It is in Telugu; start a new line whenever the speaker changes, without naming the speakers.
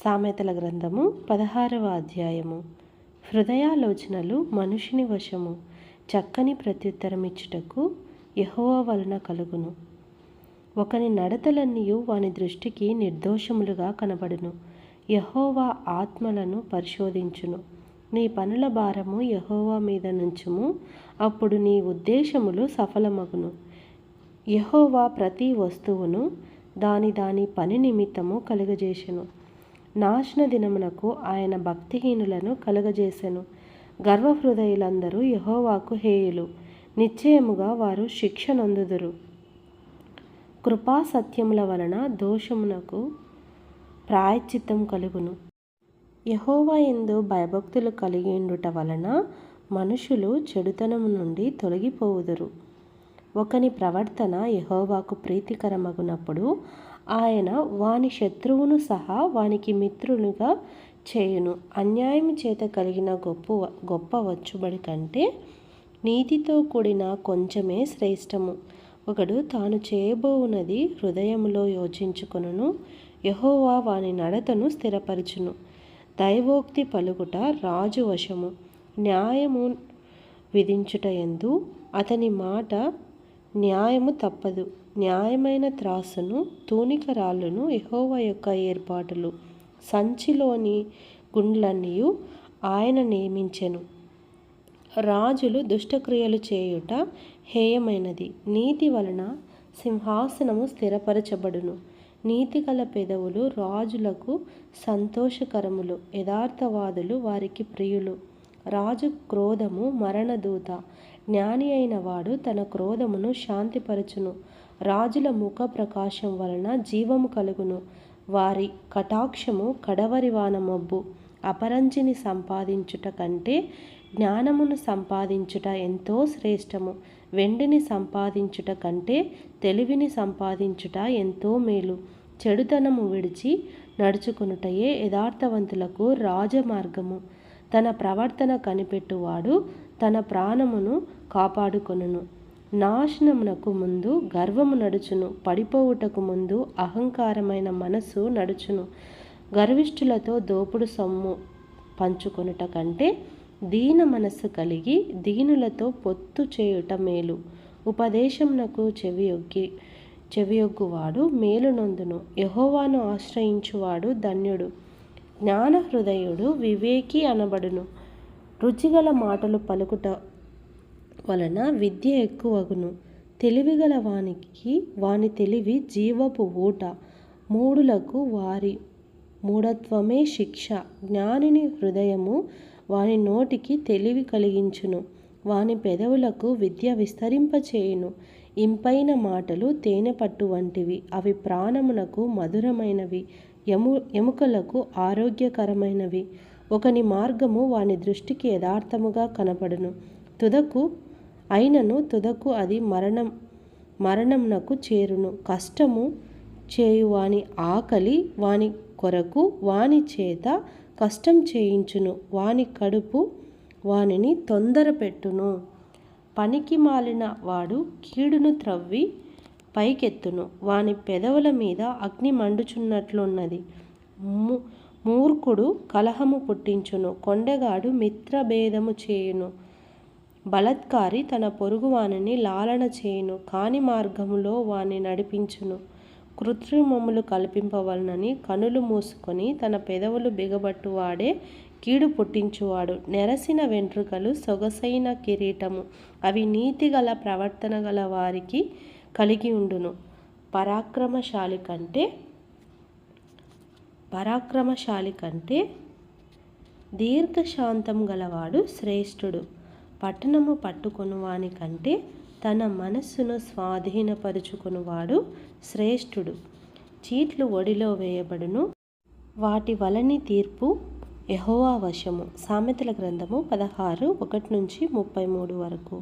సామెతల గ్రంథము 16వ అధ్యాయము. హృదయాలోచనలు మనుషుని వశము, చక్కని ప్రత్యుత్తరమిచ్చుటకు యెహోవా వలన కలుగును. ఒకని నడతలన్నీయు వాని దృష్టికి నిర్దోషములుగా కనబడును. యెహోవా ఆత్మలను పరిశోధించును. నీ పనుల భారము యెహోవా మీద నుంచుము, అప్పుడు నీ ఉద్దేశములు సఫలమగును. యెహోవా ప్రతి వస్తువును దాని పని నిమిత్తము కలుగజేసెను. నాశన దినమునకు ఆయన భక్తిహీనులను కలుగజేసెను. గర్వహృదయులందరూ యెహోవాకు హేయులు, నిశ్చయముగా వారు శిక్ష నొందుదురు. కృపా సత్యముల వలన దోషమునకు ప్రాయశ్చిత్తం కలుగును. యెహోవా యందు భయభక్తులు కలిగియుండుట వలన మనుషులు చెడుతనము నుండి తొలగిపోవుదురు. ఒకని ప్రవర్తన యెహోవాకు ప్రీతికరమగునప్పుడు ఆయన వాని శత్రువును సహా వానికి మిత్రునిగా చేయును. అన్యాయము చేత కలిగిన గొప్ప వచ్చుబడి కంటే నీతితో కూడిన కొంచెమే శ్రేష్టము. ఒకడు తాను చేయబోవునది హృదయములో యోచించుకొనును, యెహోవా వాని నడతను స్థిరపరచును. దైవోక్తి పలుకుట రాజు వశము, న్యాయము విధించుట యందు అతని మాట న్యాయము తప్పదు. న్యాయమైన త్రాసును తూనిక రాళ్ళును యెహోవా యొక్క ఏర్పాటులు. సంచిలోని గుండ్లన్నీయు ఆయన నియమించెను. రాజులు దుష్టక్రియలు చేయుట హేయమైనది. నీతి వలన సింహాసనము స్థిరపరచబడును. నీతిగల పెదవులు రాజులకు సంతోషకరములు, యథార్థవాదులు వారికి ప్రియులు. రాజు క్రోధము మరణదూత, జ్ఞాని అయిన వాడు తన క్రోధమును శాంతిపరచును. రాజుల ముఖ ప్రకాశం వలన జీవము కలుగును. వారి కటాక్షము కడవరి వాన మబ్బు. అపరంజిని సంపాదించుట కంటే జ్ఞానమును సంపాదించుట ఎంతో శ్రేష్టము. వెండిని సంపాదించుట కంటే తెలివిని సంపాదించుట ఎంతో మేలు. చెడుతనము విడిచి నడుచుకొనుటయే యథార్థవంతులకు రాజమార్గము. తన ప్రవర్తన కనిపెట్టువాడు తన ప్రాణమును కాపాడుకొనును. నాశనమునకు ముందు గర్వము నడుచును, పడిపోవుటకు ముందు అహంకారమైన మనస్సు నడుచును. గర్విష్ఠులతో దోపుడు సొమ్ము పంచుకొనుట కంటే దీన మనస్సు కలిగి దీనులతో పొత్తు చేయుట మేలు. ఉపదేశమునకు చెవియొగ్గువాడు మేలు నొందును. యెహోవాను ఆశ్రయించువాడు ధన్యుడు. జ్ఞాన హృదయుడు వివేకి అనబడును. రుచిగల మాటలు పలుకుట వలన విద్య ఎక్కువగును. తెలివిగల వానికి వాని తెలివి జీవపు ఊట. మూఢులకు వారి మూఢత్వమే శిక్ష. జ్ఞానిని హృదయము వాని నోటికి తెలివి కలిగించును. వాని పెదవులకు విద్య విస్తరింపచేయును. ఇంపైన మాటలు తేనె పట్టు వంటివి, అవి ప్రాణమునకు మధురమైనవి, ఎముకలకు ఆరోగ్యకరమైనవి. ఒకని మార్గము వాని దృష్టికి యథార్థముగా కనపడును, తుదకు అది మరణమునకు చేరును. కష్టము చేయు వాని ఆకలి వాని కొరకు వాని చేత కష్టం చేయించును. వాని కడుపు వానిని తొందర పెట్టును. పనికి మాలిన వాడు కీడును త్రవ్వి పైకెత్తును. వాని పెదవుల మీద అగ్ని మండుచున్నట్లున్నది. మూర్ఖుడు కలహము పుట్టించును. కొండెగాడు మిత్రభేదము చేయును. బలాత్కారి తన పొరుగువానిని లాలన చేయును, కాని మార్గములో వాని నడిపించును. కృత్రిమములు కల్పింపవలనని కనులు మూసుకొని తన పెదవులు బిగబట్టువాడే కీడు పుట్టించువాడు. నెరసిన వెంట్రుకలు సొగసైన కిరీటము, అవి నీతిగల ప్రవర్తన గల వారికి కలిగి ఉండును. పరాక్రమశాలి కంటే దీర్ఘశాంతం గలవాడు శ్రేష్ఠుడు. పట్టణము పట్టుకొనువాని కంటే తన మనస్సును స్వాధీనపరుచుకొనువాడు శ్రేష్ఠుడు. చీట్లు ఒడిలో వేయబడును, వాటి వలని తీర్పు యెహోవా వశము. సామెతల గ్రంథము 16:1-33 వరకు.